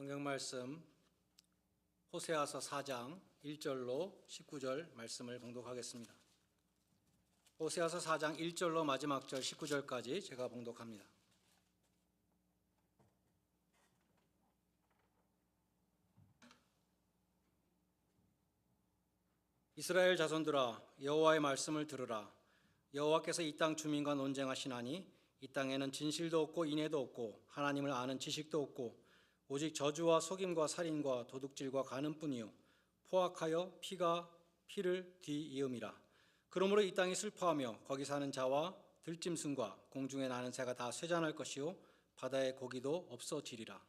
성경 말씀 호세아서 4장 1절로 19절 말씀을 봉독하겠습니다. 호세아서 4장 1절로 마지막 절 19절까지 제가 봉독합니다. 이스라엘 자손들아, 여호와의 말씀을 들으라. 여호와께서 이 땅 주민과 논쟁하시나니 이 땅에는 진실도 없고 인애도 없고 하나님을 아는 지식도 없고 오직 저주와 속임과 살인과 도둑질과 간음뿐이요 포악하여 피를 뒤이음이라. 그러므로 이 땅이 슬퍼하며 거기 사는 자와 들짐승과 공중에 나는 새가 다 쇠잔할 것이요 바다의 고기도 없어지리라.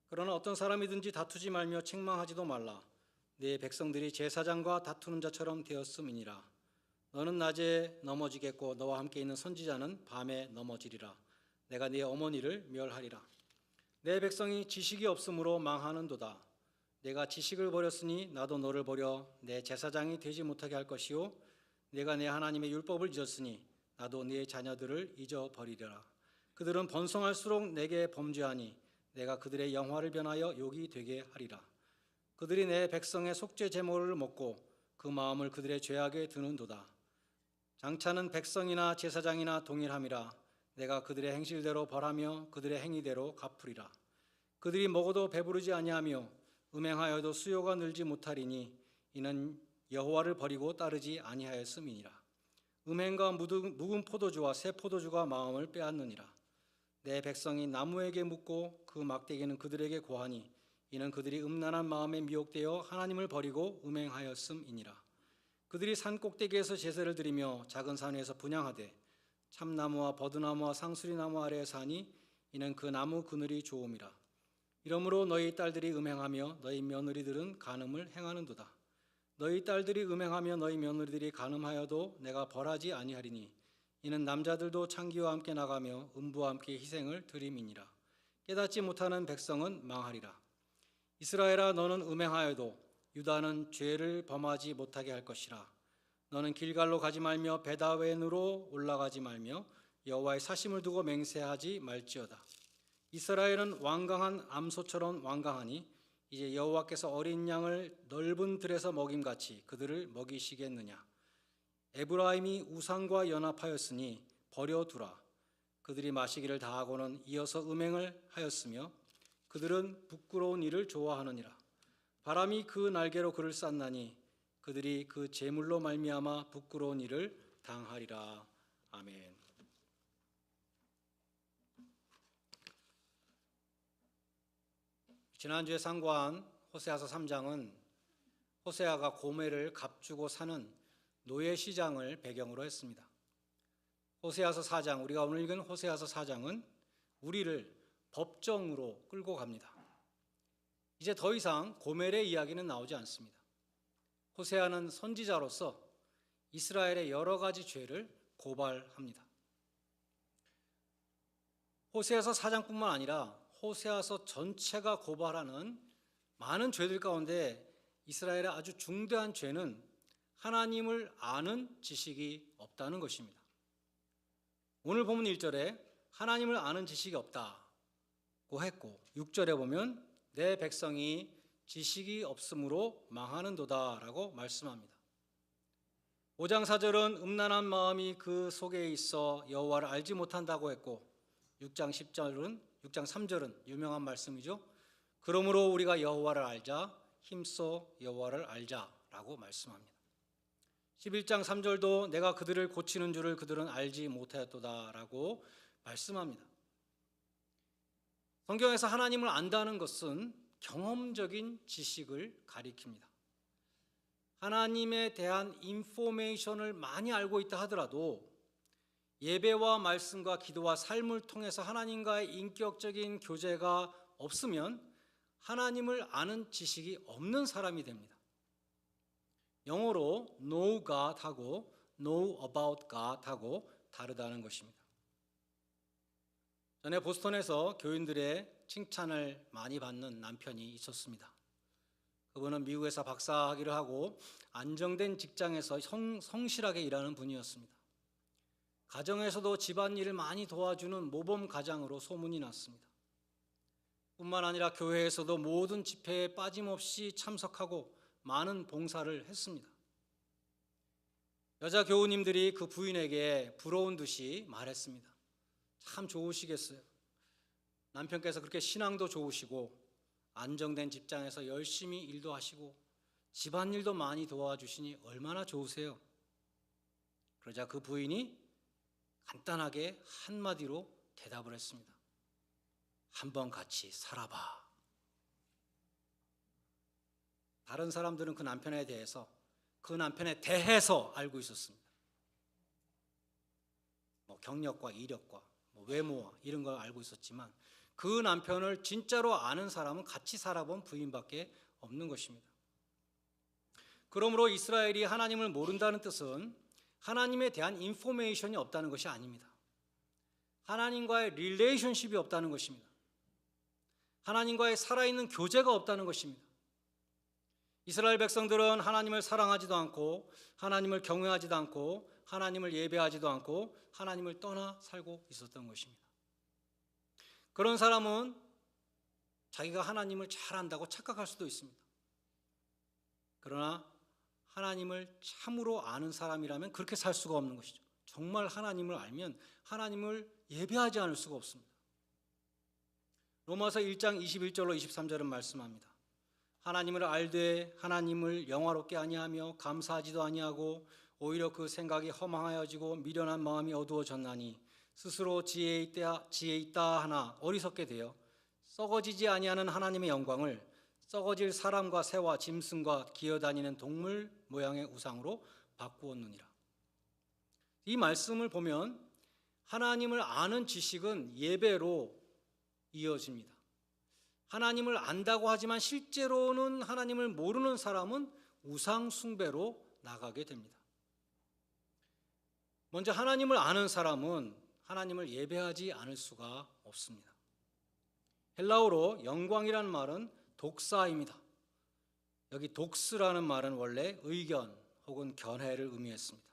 그러나 어떤 사람이든지 다투지 말며 책망하지도 말라. 네 백성들이 제사장과 다투는 자처럼 되었음이니라. 너는 낮에 넘어지겠고 너와 함께 있는 선지자는 밤에 넘어지리라. 내가 네 어머니를 멸하리라. 내 백성이 지식이 없으므로 망하는도다. 내가 지식을 버렸으니 나도 너를 버려 내 제사장이 되지 못하게 할 것이요 내가 내 하나님의 율법을 잊었으니 나도 네 자녀들을 잊어버리리라. 그들은 번성할수록 내게 범죄하니 내가 그들의 영화를 변하여 욕이 되게 하리라. 그들이 내 백성의 속죄 제물을 먹고 그 마음을 그들의 죄악에 두는도다. 장차는 백성이나 제사장이나 동일함이라. 내가 그들의 행실대로 벌하며 그들의 행위대로 갚으리라. 그들이 먹어도 배부르지 아니하며 음행하여도 수요가 늘지 못하리니 이는 여호와를 버리고 따르지 아니하였음이니라. 음행과 묵은 포도주와 새 포도주가 마음을 빼앗느니라. 내 백성이 나무에게 묻고 그 막대기는 그들에게 고하니 이는 그들이 음란한 마음에 미혹되어 하나님을 버리고 음행하였음이니라. 그들이 산 꼭대기에서 제사를 드리며 작은 산 위에서 분향하되 참나무와 버드나무와 상수리나무 아래에 사니 이는 그 나무 그늘이 좋음이라. 이러므로 너희 딸들이 음행하며 너희 며느리들은 간음을 행하는도다. 너희 딸들이 음행하며 너희 며느리들이 간음하여도 내가 벌하지 아니하리니 이는 남자들도 창기와 함께 나가며 음부와 함께 희생을 드림이니라. 깨닫지 못하는 백성은 망하리라. 이스라엘아, 너는 음행하여도 유다는 죄를 범하지 못하게 할 것이라. 너는 길갈로 가지 말며 베다웬으로 올라가지 말며 여호와의 사심을 두고 맹세하지 말지어다. 이스라엘은 완강한 암소처럼 완강하니 이제 여호와께서 어린 양을 넓은 들에서 먹임같이 그들을 먹이시겠느냐. 에브라임이 우상과 연합하였으니 버려두라. 그들이 마시기를 다하고는 이어서 음행을 하였으며 그들은 부끄러운 일을 좋아하느니라. 바람이 그 날개로 그를 쌌나니 그들이 그 재물로 말미암아 부끄러운 일을 당하리라. 아멘. 지난주에 상고한 호세아서 3장은 호세아가 고멜을 값주고 사는 노예 시장을 배경으로 했습니다. 호세아서 4장, 우리가 오늘 읽은 호세아서 4장은 우리를 법정으로 끌고 갑니다. 이제 더 이상 고멜의 이야기는 나오지 않습니다. 호세아는 선지자로서 이스라엘의 여러 가지 죄를 고발합니다. 호세아서 4장뿐만 아니라 호세아서 전체가 고발하는 많은 죄들 가운데 이스라엘의 아주 중대한 죄는 하나님을 아는 지식이 없다는 것입니다. 오늘 본문 1절에 하나님을 아는 지식이 없다고 했고 6절에 보면 내 백성이 지식이 없으므로 망하는도다 라고 말씀합니다. 5장 4절은 음란한 마음이 그 속에 있어 여호와를 알지 못한다고 했고 6장 3절은 유명한 말씀이죠. 그러므로 우리가 여호와를 알자, 힘써 여호와를 알자라고 말씀합니다. 11장 3절도 내가 그들을 고치는 줄을 그들은 알지 못하였도다라고 말씀합니다. 성경에서 하나님을 안다는 것은 경험적인 지식을 가리킵니다. 하나님에 대한 인포메이션을 많이 알고 있다 하더라도 예배와 말씀과 기도와 삶을 통해서 하나님과의 인격적인 교제가 없으면 하나님을 아는 지식이 없는 사람이 됩니다. 영어로 know God 하고 know about God 하고 다르다는 것입니다. 전에 보스턴에서 교인들의 칭찬을 많이 받는 남편이 있었습니다. 그분은 미국에서 박사학위를 하고 안정된 직장에서 성실하게 일하는 분이었습니다. 가정에서도 집안일을 많이 도와주는 모범 가장으로 소문이 났습니다. 뿐만 아니라 교회에서도 모든 집회에 빠짐없이 참석하고 많은 봉사를 했습니다. 여자 교우님들이 그 부인에게 부러운 듯이 말했습니다. 참 좋으시겠어요. 남편께서 그렇게 신앙도 좋으시고 안정된 직장에서 열심히 일도 하시고 집안일도 많이 도와주시니 얼마나 좋으세요. 그러자 그 부인이 간단하게 한마디로 대답을 했습니다. 한번 같이 살아봐. 다른 사람들은 그 남편에 대해서 그 남편에 대해서 알고 있었습니다. 경력과 이력과 외모와 이런 걸 알고 있었지만 그 남편을 진짜로 아는 사람은 같이 살아본 부인밖에 없는 것입니다. 그러므로 이스라엘이 하나님을 모른다는 뜻은 하나님에 대한 인포메이션이 없다는 것이 아닙니다. 하나님과의 릴레이션십이 없다는 것입니다. 하나님과의 살아있는 교제가 없다는 것입니다. 이스라엘 백성들은 하나님을 사랑하지도 않고 하나님을 경외하지도 않고 하나님을 예배하지도 않고 하나님을 떠나 살고 있었던 것입니다. 그런 사람은 자기가 하나님을 잘 안다고 착각할 수도 있습니다. 그러나 하나님을 참으로 아는 사람이라면 그렇게 살 수가 없는 것이죠. 정말 하나님을 알면 하나님을 예배하지 않을 수가 없습니다. 로마서 1장 21절로 23절은 말씀합니다. 하나님을 알되 하나님을 영화롭게 아니하며 감사하지도 아니하고 오히려 그 생각이 허망하여지고 미련한 마음이 어두워졌나니 스스로 지혜 있다 하나 어리석게 되어 썩어지지 아니하는 하나님의 영광을 썩어질 사람과 새와 짐승과 기어다니는 동물 모양의 우상으로 바꾸었느니라. 이 말씀을 보면 하나님을 아는 지식은 예배로 이어집니다. 하나님을 안다고 하지만 실제로는 하나님을 모르는 사람은 우상 숭배로 나가게 됩니다. 먼저 하나님을 아는 사람은 하나님을 예배하지 않을 수가 없습니다. 헬라어로 영광이라는 말은 독사입니다. 여기 독스라는 말은 원래 의견 혹은 견해를 의미했습니다.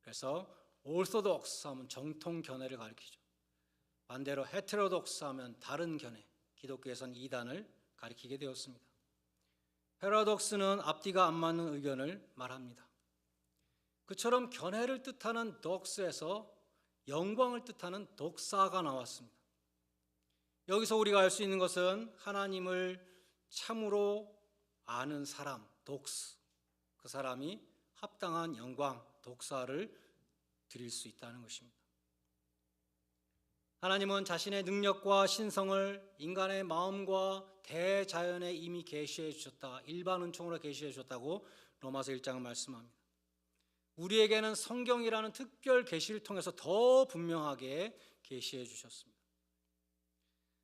그래서 오르소독스 하면 정통 견해를 가리키죠. 반대로 헤테로독스 하면 다른 견해, 기독교에서는 이단을 가리키게 되었습니다. 패러독스는 앞뒤가 안 맞는 의견을 말합니다. 그처럼 견해를 뜻하는 독스에서 영광을 뜻하는 독사가 나왔습니다. 여기서 우리가 알 수 있는 것은 하나님을 참으로 아는 사람, 독스, 그 사람이 합당한 영광, 독사를 드릴 수 있다는 것입니다. 하나님은 자신의 능력과 신성을 인간의 마음과 대자연에 이미 계시해 주셨다. 일반 은총으로 계시해 주셨다고 로마서 1장은 말씀합니다. 우리에게는 성경이라는 특별 계시를 통해서 더 분명하게 계시해 주셨습니다.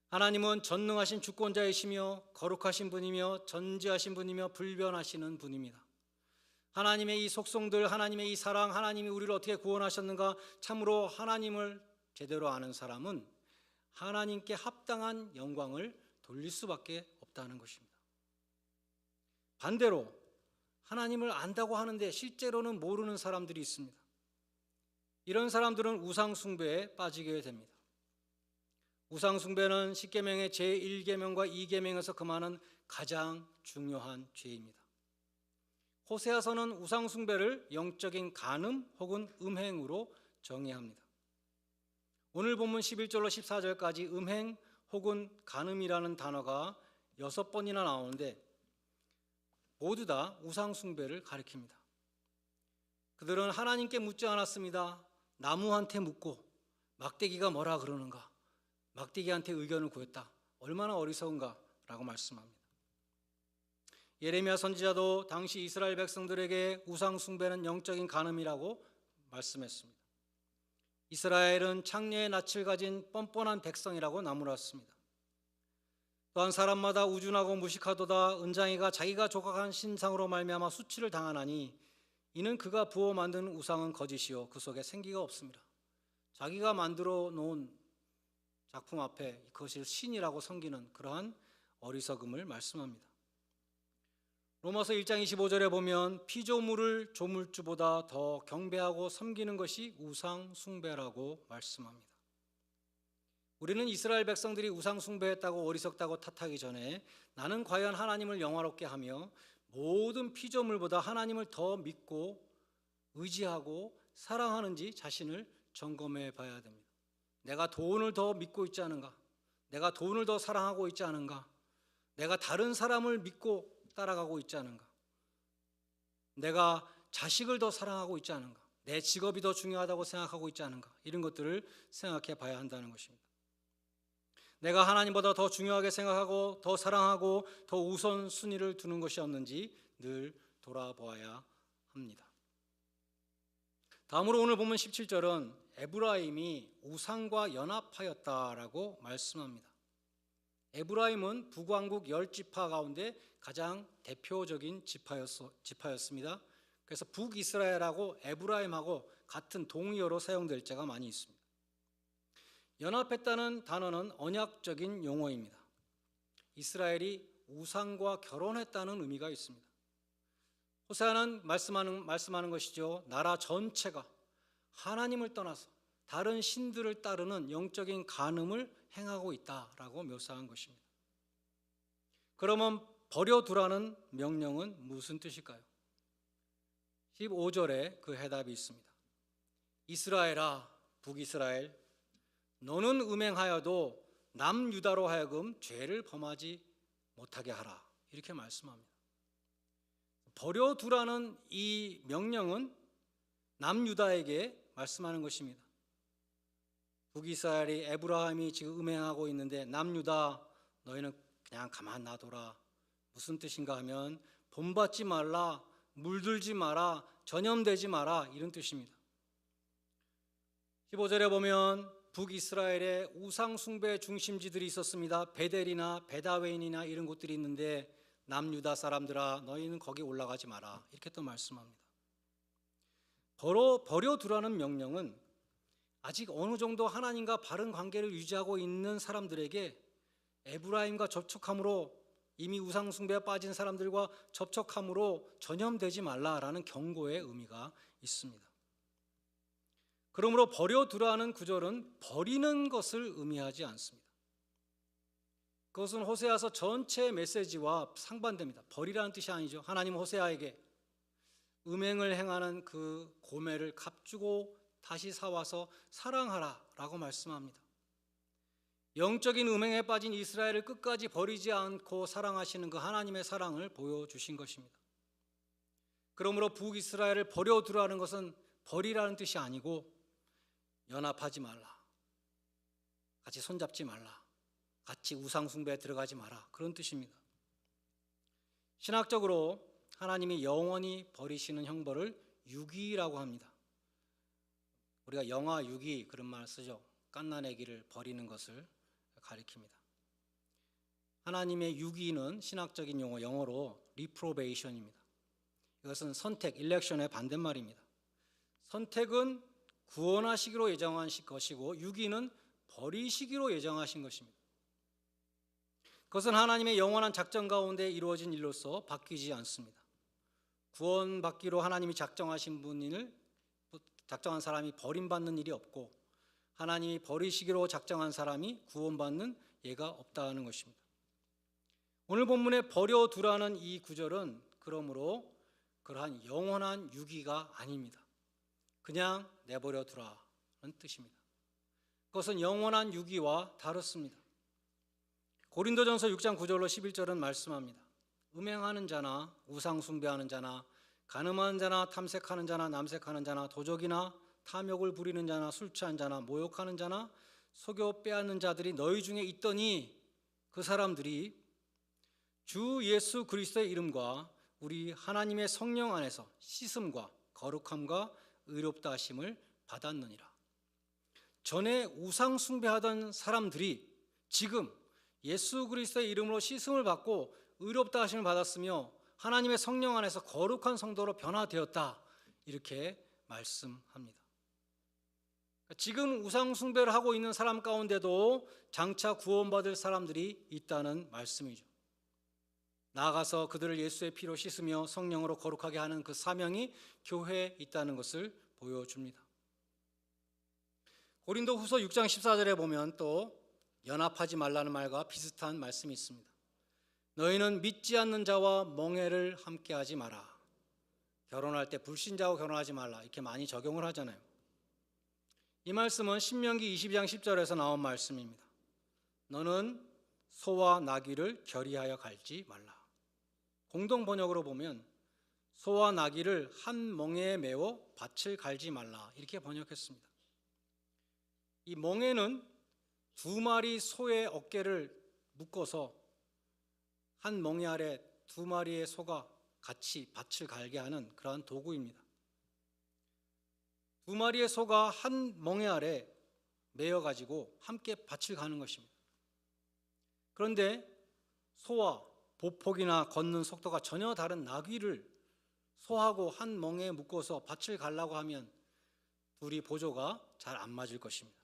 하나님은 전능하신 주권자이시며 거룩하신 분이며 전지하신 분이며 불변하시는 분입니다. 하나님의 이 속성들, 하나님의 이 사랑, 하나님이 우리를 어떻게 구원하셨는가, 참으로 하나님을 제대로 아는 사람은 하나님께 합당한 영광을 돌릴 수밖에 없다는 것입니다. 반대로 하나님을 안다고 하는데 실제로는 모르는 사람들이 있습니다. 이런 사람들은 우상 숭배에 빠지게 됩니다. 우상 숭배는 십계명의 제1계명과 2계명에서 금하는 가장 중요한 죄입니다. 호세아서는 우상 숭배를 영적인 간음 혹은 음행으로 정의합니다. 오늘 본문 11절로 14절까지 음행 혹은 간음이라는 단어가 6번이나 나오는데 모두 다 우상 숭배를 가리킵니다. 그들은 하나님께 묻지 않았습니다. 나무한테 묻고 막대기가 뭐라 그러는가, 막대기한테 의견을 구했다. 얼마나 어리석은가 라고 말씀합니다. 예레미야 선지자도 당시 이스라엘 백성들에게 우상 숭배는 영적인 간음이라고 말씀했습니다. 이스라엘은 창녀의 낯을 가진 뻔뻔한 백성이라고 나무랐습니다. 또한 사람마다 우준하고 무식하도다. 은장이가 자기가 조각한 신상으로 말미암아 수치를 당하나니 이는 그가 부어 만든 우상은 거짓이요 그 속에 생기가 없습니다. 자기가 만들어 놓은 작품 앞에 그것을 신이라고 섬기는 그러한 어리석음을 말씀합니다. 로마서 1장 25절에 보면 피조물을 조물주보다 더 경배하고 섬기는 것이 우상 숭배라고 말씀합니다. 우리는 이스라엘 백성들이 우상 숭배했다고 어리석다고 탓하기 전에 나는 과연 하나님을 영화롭게 하며 모든 피조물보다 하나님을 더 믿고 의지하고 사랑하는지 자신을 점검해 봐야 됩니다. 내가 돈을 더 믿고 있지 않은가? 내가 돈을 더 사랑하고 있지 않은가? 내가 다른 사람을 믿고 따라가고 있지 않은가? 내가 자식을 더 사랑하고 있지 않은가? 내 직업이 더 중요하다고 생각하고 있지 않은가? 이런 것들을 생각해 봐야 한다는 것입니다. 내가 하나님보다 더 중요하게 생각하고 더 사랑하고 더 우선순위를 두는 것이 없는지 늘 돌아보아야 합니다. 다음으로 오늘 본문 17절은 에브라임이 우상과 연합하였다라고 말씀합니다. 에브라임은 북왕국 10지파 가운데 가장 대표적인 지파였습니다. 그래서 북이스라엘하고 에브라임하고 같은 동의어로 사용될 때가 많이 있습니다. 연합했다는 단어는 언약적인 용어입니다. 이스라엘이 우상과 결혼했다는 의미가 있습니다. 호세아는 말씀하는 것이죠. 나라 전체가 하나님을 떠나서 다른 신들을 따르는 영적인 간음을 행하고 있다라고 묘사한 것입니다. 그러면 버려두라는 명령은 무슨 뜻일까요? 15절에 그 해답이 있습니다. 이스라엘아, 북이스라엘, 너는 음행하여도 남유다로 하여금 죄를 범하지 못하게 하라. 이렇게 말씀합니다. 버려두라는 이 명령은 남유다에게 말씀하는 것입니다. 북이스라엘이 에브라임이 지금 음행하고 있는데 남유다 너희는 그냥 가만 놔둬라. 무슨 뜻인가 하면 본받지 말라, 물들지 마라, 전염되지 마라 이런 뜻입니다. 15절에 보면 북이스라엘에 우상 숭배 중심지들이 있었습니다. 베델이나 베다웬이나 이런 곳들이 있는데 남유다 사람들아 너희는 거기 올라가지 마라 이렇게 또 말씀합니다. 버려두라는 명령은 아직 어느 정도 하나님과 바른 관계를 유지하고 있는 사람들에게 에브라임과 접촉함으로 이미 우상 숭배에 빠진 사람들과 접촉함으로 전염되지 말라라는 경고의 의미가 있습니다. 그러므로 버려두라는 구절은 버리는 것을 의미하지 않습니다. 그것은 호세아서 전체 메시지와 상반됩니다. 버리라는 뜻이 아니죠. 하나님 호세아에게 음행을 행하는 그 고매를 값주고 다시 사와서 사랑하라 라고 말씀합니다. 영적인 음행에 빠진 이스라엘을 끝까지 버리지 않고 사랑하시는 그 하나님의 사랑을 보여주신 것입니다. 그러므로 북이스라엘을 버려두라는 것은 버리라는 뜻이 아니고 연합하지 말라, 같이 손잡지 말라, 같이 우상 숭배에 들어가지 마라 그런 뜻입니다. 신학적으로 하나님이 영원히 버리시는 형벌을 유기라고 합니다. 우리가 영화 유기 그런 말 쓰죠. 갓난아기를 버리는 것을 가리킵니다. 하나님의 유기는 신학적인 용어 영어로 reprobation입니다. 이것은 선택, 일렉션의 반대말입니다. 선택은 구원하시기로 예정하신 것이고 유기는 버리시기로 예정하신 것입니다. 그것은 하나님의 영원한 작전 가운데 이루어진 일로서 바뀌지 않습니다. 구원받기로 하나님이 작정한 사람이 버림받는 일이 없고 하나님이 버리시기로 작정한 사람이 구원받는 예가 없다는 것입니다. 오늘 본문에 버려두라는 이 구절은 그러므로 그러한 영원한 유기가 아닙니다. 그냥 내버려 두라는 뜻입니다. 그것은 영원한 유기와 다릅니다. 고린도전서 6장 9절로 11절은 말씀합니다. 음행하는 자나 우상 숭배하는 자나 간음하는 자나 탐색하는 자나 남색하는 자나 도적이나 탐욕을 부리는 자나 술 취한 자나 모욕하는 자나 속여 빼앗는 자들이 너희 중에 있더니 그 사람들이 주 예수 그리스도의 이름과 우리 하나님의 성령 안에서 씻음과 거룩함과 의롭다 하심을 받았느니라. 전에 우상 숭배하던 사람들이 지금 예수 그리스도의 이름으로 씻음을 받고 의롭다 하심을 받았으며 하나님의 성령 안에서 거룩한 성도로 변화되었다 이렇게 말씀합니다. 지금 우상 숭배를 하고 있는 사람 가운데도 장차 구원받을 사람들이 있다는 말씀이죠. 나아가서 그들을 예수의 피로 씻으며 성령으로 거룩하게 하는 그 사명이 교회에 있다는 것을 보여줍니다. 고린도후서 6장 14절에 보면 또 연합하지 말라는 말과 비슷한 말씀이 있습니다. 너희는 믿지 않는 자와 멍에를 함께하지 마라. 결혼할 때 불신자하고 결혼하지 말라, 이렇게 많이 적용을 하잖아요. 이 말씀은 신명기 22장 10절에서 나온 말씀입니다. 너는 소와 나귀를 결의하여 갈지 말라. 공동 번역으로 보면 소와 나귀를 한 멍에에 메워 밭을 갈지 말라, 이렇게 번역했습니다. 이 멍에는 두 마리 소의 어깨를 묶어서 한 멍에 아래 두 마리의 소가 같이 밭을 갈게 하는 그러한 도구입니다. 두 마리의 소가 한 멍에 아래 매여 가지고 함께 밭을 가는 것입니다. 그런데 소와 보폭이나 걷는 속도가 전혀 다른 나귀를 소하고 한 멍에 묶어서 밭을 가려고 하면 둘이 보조가 잘 안 맞을 것입니다.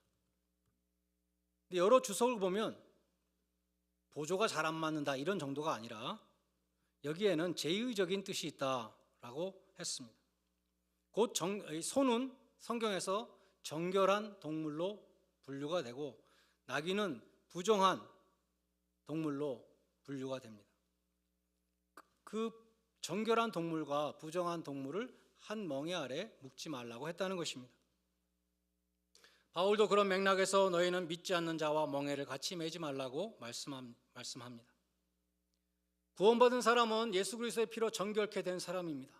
근데 여러 주석을 보면 보조가 잘 안 맞는다 이런 정도가 아니라 여기에는 제의적인 뜻이 있다라고 했습니다. 곧 소는 성경에서 정결한 동물로 분류가 되고 나귀는 부정한 동물로 분류가 됩니다. 그 정결한 동물과 부정한 동물을 한 멍에 아래 묶지 말라고 했다는 것입니다. 바울도 그런 맥락에서 너희는 믿지 않는 자와 멍에를 같이 매지 말라고 말씀합니다. 구원받은 사람은 예수 그리스도의 피로 정결케 된 사람입니다.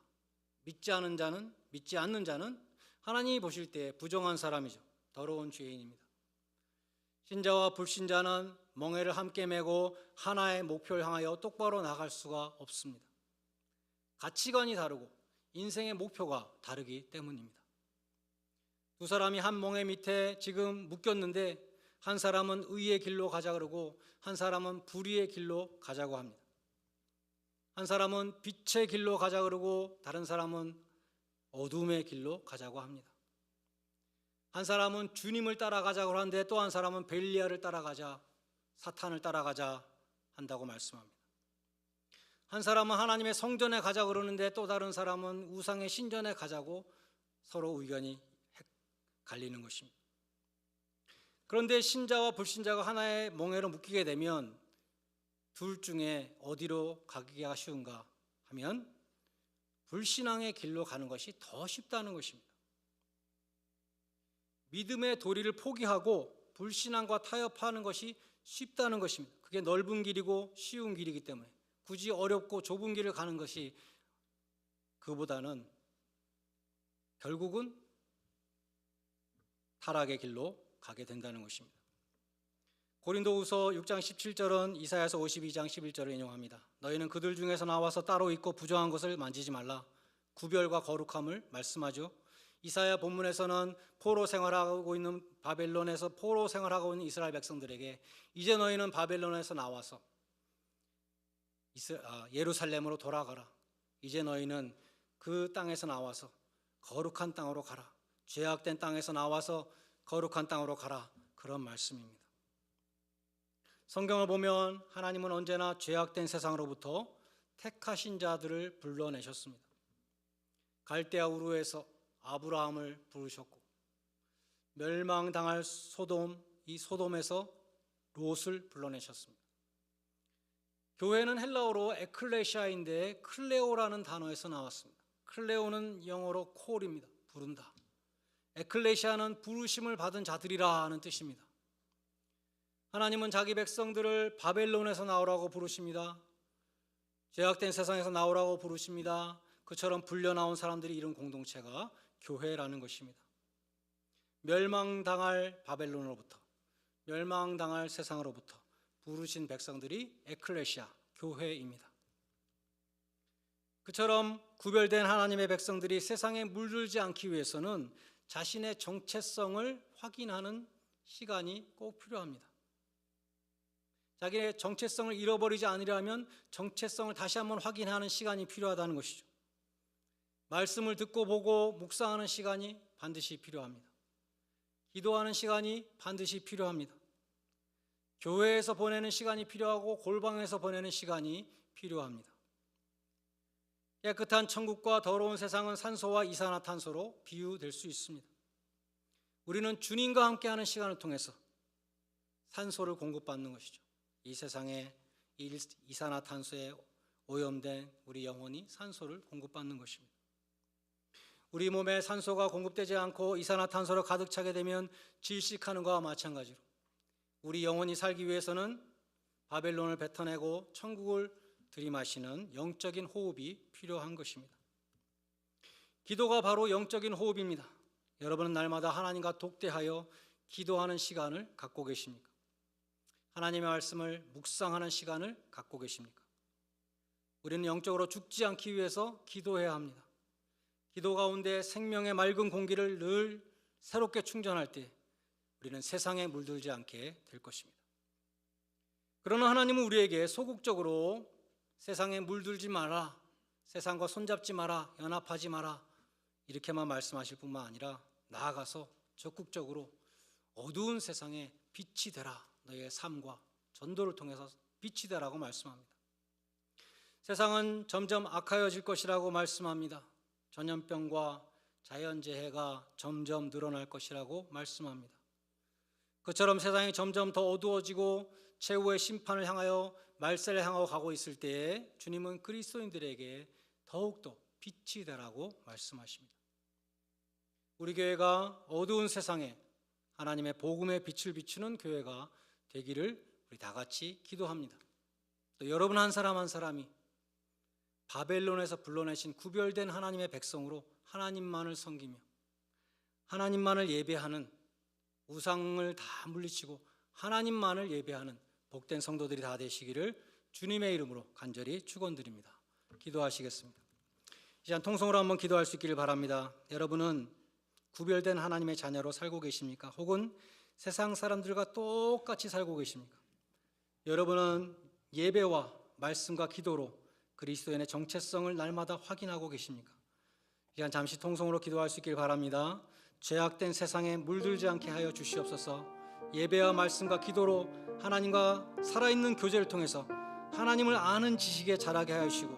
믿지 않는 자는 하나님이 보실 때 부정한 사람이죠. 더러운 죄인입니다. 신자와 불신자는 멍에를 함께 메고 하나의 목표를 향하여 똑바로 나갈 수가 없습니다. 가치관이 다르고 인생의 목표가 다르기 때문입니다. 두 사람이 한 멍에 밑에 지금 묶였는데 한 사람은 의의 길로 가자 그러고 한 사람은 불의의 길로 가자고 합니다. 한 사람은 빛의 길로 가자 그러고 다른 사람은 어둠의 길로 가자고 합니다. 한 사람은 주님을 따라가자고 하는데 또 한 사람은 벨리알을 따라가자, 사탄을 따라가자 한다고 말씀합니다. 한 사람은 하나님의 성전에 가자 그러는데 또 다른 사람은 우상의 신전에 가자고 서로 의견이 갈리는 것입니다. 그런데 신자와 불신자가 하나의 멍에로 묶이게 되면 둘 중에 어디로 가기가 쉬운가 하면 불신앙의 길로 가는 것이 더 쉽다는 것입니다. 믿음의 도리를 포기하고 불신앙과 타협하는 것이 쉽다는 것입니다. 그게 넓은 길이고 쉬운 길이기 때문에 굳이 어렵고 좁은 길을 가는 것이 그보다는 결국은 타락의 길로 가게 된다는 것입니다. 고린도후서 6장 17절은 이사야서 52장 11절을 인용합니다. 너희는 그들 중에서 나와서 따로 있고 부정한 것을 만지지 말라. 구별과 거룩함을 말씀하죠. 이사야 본문에서는 포로 생활하고 있는 바벨론에서 포로 생활하고 있는 이스라엘 백성들에게 이제 너희는 바벨론에서 나와서 예루살렘으로 돌아가라. 이제 너희는 그 땅에서 나와서 거룩한 땅으로 가라. 죄악된 땅에서 나와서 거룩한 땅으로 가라. 그런 말씀입니다. 성경을 보면 하나님은 언제나 죄악된 세상으로부터 택하신 자들을 불러내셨습니다. 갈대아 우르에서 아브라함을 부르셨고 멸망당할 소돔, 이 소돔에서 롯을 불러내셨습니다. 교회는 헬라어로 에클레시아인데 클레오라는 단어에서 나왔습니다. 클레오는 영어로 콜입니다. 부른다. 에클레시아는 부르심을 받은 자들이라 하는 뜻입니다. 하나님은 자기 백성들을 바벨론에서 나오라고 부르십니다. 죄악된 세상에서 나오라고 부르십니다. 그처럼 불려나온 사람들이 이룬 공동체가 교회라는 것입니다. 멸망당할 바벨론으로부터, 멸망당할 세상으로부터 부르신 백성들이 에클레시아, 교회입니다. 그처럼 구별된 하나님의 백성들이 세상에 물들지 않기 위해서는 자신의 정체성을 확인하는 시간이 꼭 필요합니다. 자기의 정체성을 잃어버리지 않으려면 정체성을 다시 한번 확인하는 시간이 필요하다는 것이죠. 말씀을 듣고 보고 묵상하는 시간이 반드시 필요합니다. 기도하는 시간이 반드시 필요합니다. 교회에서 보내는 시간이 필요하고 골방에서 보내는 시간이 필요합니다. 깨끗한 천국과 더러운 세상은 산소와 이산화탄소로 비유될 수 있습니다. 우리는 주님과 함께하는 시간을 통해서 산소를 공급받는 것이죠. 이 세상에 이산화탄소에 오염된 우리 영혼이 산소를 공급받는 것입니다. 우리 몸에 산소가 공급되지 않고 이산화탄소로 가득 차게 되면 질식하는 것과 마찬가지로 우리 영혼이 살기 위해서는 바벨론을 뱉어내고 천국을 들이마시는 영적인 호흡이 필요한 것입니다. 기도가 바로 영적인 호흡입니다. 여러분은 날마다 하나님과 독대하여 기도하는 시간을 갖고 계십니까? 하나님의 말씀을 묵상하는 시간을 갖고 계십니까? 우리는 영적으로 죽지 않기 위해서 기도해야 합니다. 기도 가운데 생명의 맑은 공기를 늘 새롭게 충전할 때 우리는 세상에 물들지 않게 될 것입니다. 그러나 하나님은 우리에게 소극적으로 세상에 물들지 마라, 세상과 손잡지 마라, 연합하지 마라 이렇게만 말씀하실 뿐만 아니라 나아가서 적극적으로 어두운 세상에 빛이 되라, 너의 삶과 전도를 통해서 빛이 되라고 말씀합니다. 세상은 점점 악하여질 것이라고 말씀합니다. 전염병과 자연재해가 점점 늘어날 것이라고 말씀합니다. 그처럼 세상이 점점 더 어두워지고 최후의 심판을 향하여 말세를 향하고 가고 있을 때에 주님은 그리스도인들에게 더욱더 빛이 되라고 말씀하십니다. 우리 교회가 어두운 세상에 하나님의 복음의 빛을 비추는 교회가 되기를 우리 다 같이 기도합니다. 또 여러분 한 사람 한 사람이 바벨론에서 불러내신 구별된 하나님의 백성으로 하나님만을 섬기며 하나님만을 예배하는, 우상을 다 물리치고 하나님만을 예배하는 복된 성도들이 다 되시기를 주님의 이름으로 간절히 축원드립니다. 기도하시겠습니다. 이 시간 통성으로 한번 기도할 수 있기를 바랍니다. 여러분은 구별된 하나님의 자녀로 살고 계십니까? 혹은 세상 사람들과 똑같이 살고 계십니까? 여러분은 예배와 말씀과 기도로 그리스도인의 정체성을 날마다 확인하고 계십니까? 이 시간 잠시 통성으로 기도할 수 있기를 바랍니다. 죄악된 세상에 물들지 않게 하여 주시옵소서. 예배와 말씀과 기도로 하나님과 살아있는 교제를 통해서 하나님을 아는 지식에 자라게 하여 주시고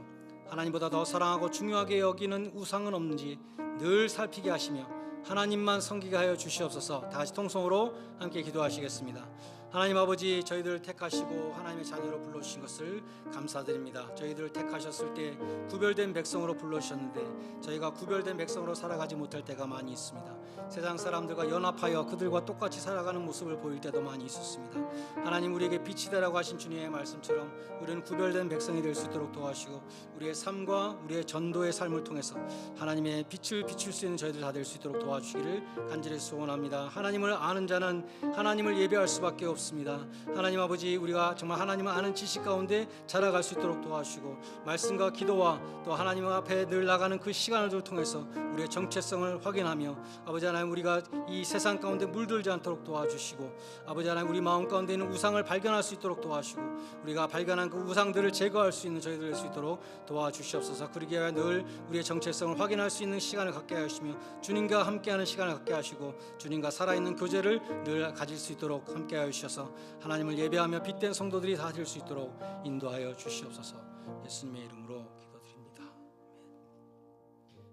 하나님보다 더 사랑하고 중요하게 여기는 우상은 없는지 늘 살피게 하시며 하나님만 섬기게 하여 주시옵소서. 다시 통성으로 함께 기도하시겠습니다. 하나님 아버지, 저희들을 택하시고 하나님의 자녀로 불러주신 것을 감사드립니다. 저희들을 택하셨을 때 구별된 백성으로 불러주셨는데 저희가 구별된 백성으로 살아가지 못할 때가 많이 있습니다. 세상 사람들과 연합하여 그들과 똑같이 살아가는 모습을 보일 때도 많이 있었습니다. 하나님, 우리에게 빛이 되라고 하신 주님의 말씀처럼 우리는 구별된 백성이 될 수 있도록 도와주시고 우리의 삶과 우리의 전도의 삶을 통해서 하나님의 빛을 비출 수 있는 저희들 다 될 수 있도록 도와주시기를 간절히 소원합니다. 하나님을 아는 자는 하나님을 예배할 수밖에 없습니다. 하나님 아버지, 우리가 정말 하나님을 아는 지식 가운데 자라갈 수 있도록 도와주시고 말씀과 기도와 또 하나님 앞에 늘 나가는 그 시간을 통해서 우리의 정체성을 확인하며 아버지 하나님, 우리가 이 세상 가운데 물들지 않도록 도와주시고 아버지 하나님, 우리 마음 가운데 있는 우상을 발견할 수 있도록 도와주시고 우리가 발견한 그 우상들을 제거할 수 있는 저희들 될 수 있도록 도와주시옵소서. 그러기 위해 늘 우리의 정체성을 확인할 수 있는 시간을 갖게 하시며 주님과 함께하는 시간을 갖게 하시고 주님과 살아있는 교제를 늘 가질 수 있도록 함께 하여 주셔서 하나님을 예배하며 빛된 성도들이 다 될 수 있도록 인도하여 주시옵소서. 예수님의 이름으로 기도드립니다.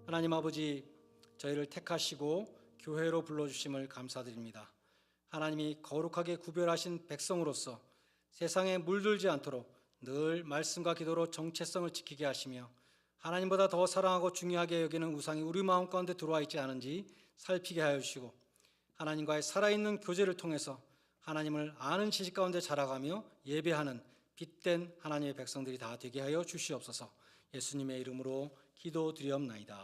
하나님 아버지, 저희를 택하시고 교회로 불러주심을 감사드립니다. 하나님이 거룩하게 구별하신 백성으로서 세상에 물들지 않도록 늘 말씀과 기도로 정체성을 지키게 하시며 하나님보다 더 사랑하고 중요하게 여기는 우상이 우리 마음 가운데 들어와 있지 않은지 살피게 하여 주시고 하나님과의 살아있는 교제를 통해서 하나님을 아는 지식 가운데 자라가며 예배하는 빛된 하나님의 백성들이 다 되게 하여 주시옵소서. 예수님의 이름으로 기도드리옵나이다.